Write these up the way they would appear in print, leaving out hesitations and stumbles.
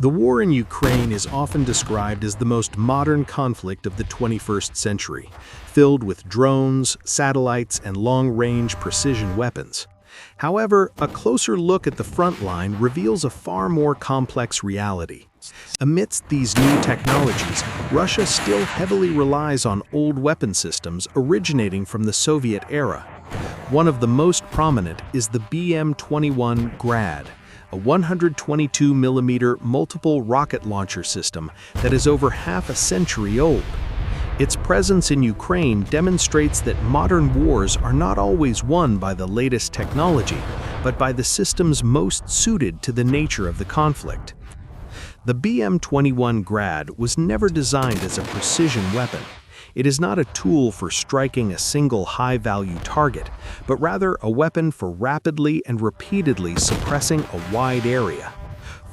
The war in Ukraine is often described as the most modern conflict of the 21st century, filled with drones, satellites, and long-range precision weapons. However, a closer look at the front line reveals a far more complex reality. Amidst these new technologies, Russia still heavily relies on old weapon systems originating from the Soviet era. One of the most prominent is the BM21 Grad, a 122mm multiple rocket launcher system that is over half a century old. Its presence in Ukraine demonstrates that modern wars are not always won by the latest technology, but by the systems most suited to the nature of the conflict. The BM21 Grad was never designed as a precision weapon. It is not a tool for striking a single high-value target, but rather a weapon for rapidly and repeatedly suppressing a wide area.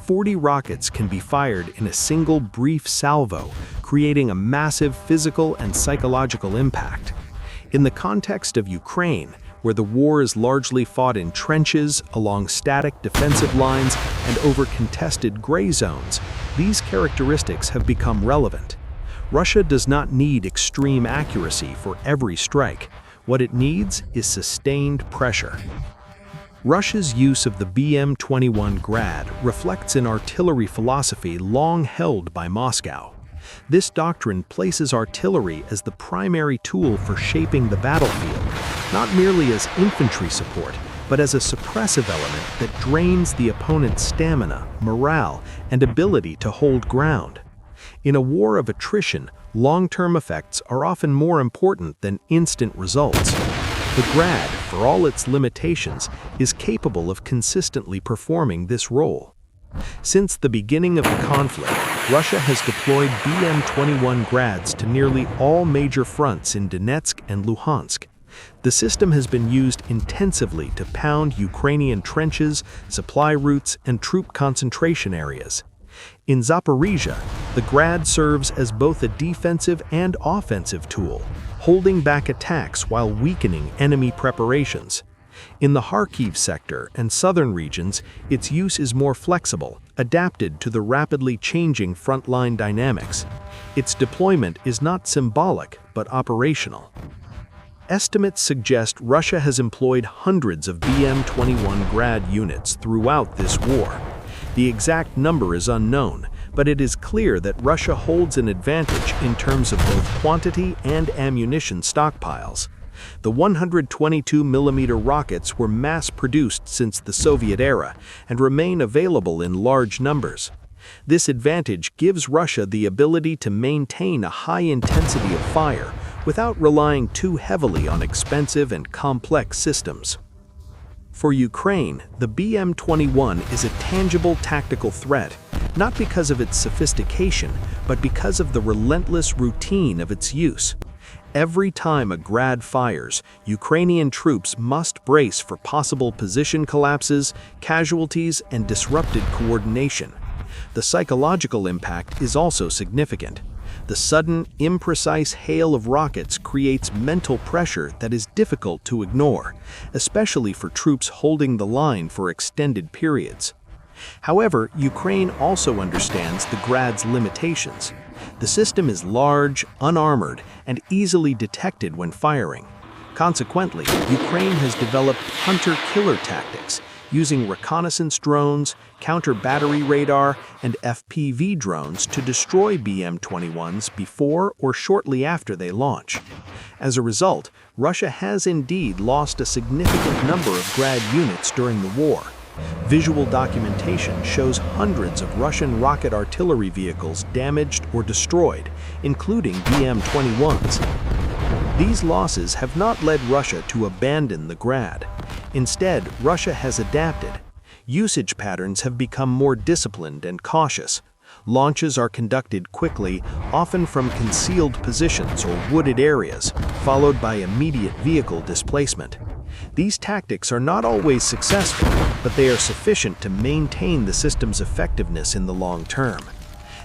40 rockets can be fired in a single brief salvo, creating a massive physical and psychological impact. In the context of Ukraine, where the war is largely fought in trenches, along static defensive lines, and over contested gray zones, these characteristics have become relevant. Russia does not need extreme accuracy for every strike. What it needs is sustained pressure. Russia's use of the BM21 Grad reflects an artillery philosophy long held by Moscow. This doctrine places artillery as the primary tool for shaping the battlefield, not merely as infantry support, but as a suppressive element that drains the opponent's stamina, morale, and ability to hold ground. In a war of attrition, long-term effects are often more important than instant results. The Grad, for all its limitations, is capable of consistently performing this role. Since the beginning of the conflict, Russia has deployed BM21 Grads to nearly all major fronts in Donetsk and Luhansk. The system has been used intensively to pound Ukrainian trenches, supply routes, and troop concentration areas. In Zaporizhia, the Grad serves as both a defensive and offensive tool, holding back attacks while weakening enemy preparations. In the Kharkiv sector and southern regions, its use is more flexible, adapted to the rapidly changing frontline dynamics. Its deployment is not symbolic, but operational. Estimates suggest Russia has employed hundreds of BM21 Grad units throughout this war. The exact number is unknown, but it is clear that Russia holds an advantage in terms of both quantity and ammunition stockpiles. The 122mm rockets were mass-produced since the Soviet era and remain available in large numbers. This advantage gives Russia the ability to maintain a high intensity of fire without relying too heavily on expensive and complex systems. For Ukraine, the BM21 is a tangible tactical threat, not because of its sophistication, but because of the relentless routine of its use. Every time a Grad fires, Ukrainian troops must brace for possible position collapses, casualties, and disrupted coordination. The psychological impact is also significant. The sudden, imprecise hail of rockets creates mental pressure that is difficult to ignore, especially for troops holding the line for extended periods. However, Ukraine also understands the Grad's limitations. The system is large, unarmored, and easily detected when firing. Consequently, Ukraine has developed hunter-killer tactics, using reconnaissance drones, counter-battery radar, and FPV drones to destroy BM21s before or shortly after they launch. As a result, Russia has indeed lost a significant number of Grad units during the war. Visual documentation shows hundreds of Russian rocket artillery vehicles damaged or destroyed, including BM21s. These losses have not led Russia to abandon the Grad. Instead, Russia has adapted. Usage patterns have become more disciplined and cautious. Launches are conducted quickly, often from concealed positions or wooded areas, followed by immediate vehicle displacement. These tactics are not always successful, but they are sufficient to maintain the system's effectiveness in the long term.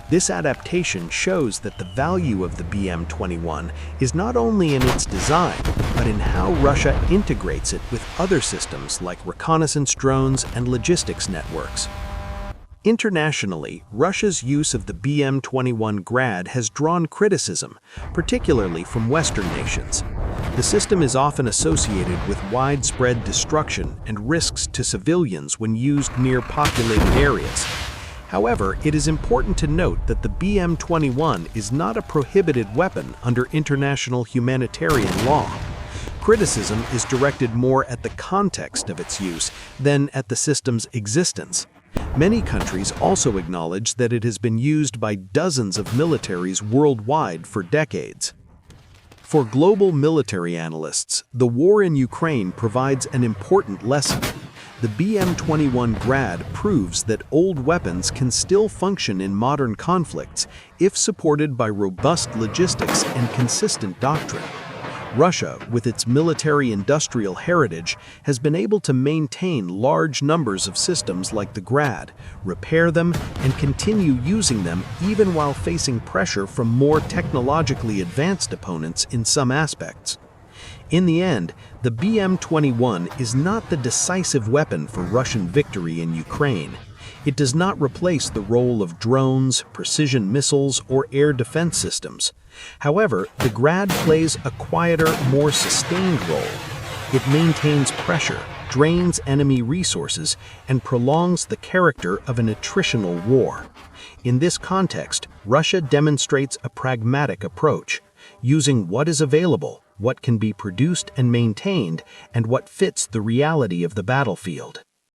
This adaptation shows that the value of the BM21 is not only in its design, but in how Russia integrates it with other systems like reconnaissance drones and logistics networks. Internationally, Russia's use of the BM21 Grad has drawn criticism, particularly from Western nations. The system is often associated with widespread destruction and risks to civilians when used near populated areas. However, it is important to note that the BM21 is not a prohibited weapon under international humanitarian law. Criticism is directed more at the context of its use than at the system's existence. Many countries also acknowledge that it has been used by dozens of militaries worldwide for decades. For global military analysts, the war in Ukraine provides an important lesson. The BM21 Grad proves that old weapons can still function in modern conflicts if supported by robust logistics and consistent doctrine. Russia, with its military-industrial heritage, has been able to maintain large numbers of systems like the Grad, repair them, and continue using them even while facing pressure from more technologically advanced opponents in some aspects. In the end, the BM21 is not the decisive weapon for Russian victory in Ukraine. It does not replace the role of drones, precision missiles, or air defense systems. However, the Grad plays a quieter, more sustained role. It maintains pressure, drains enemy resources, and prolongs the character of an attritional war. In this context, Russia demonstrates a pragmatic approach, using what is available, what can be produced and maintained, and what fits the reality of the battlefield.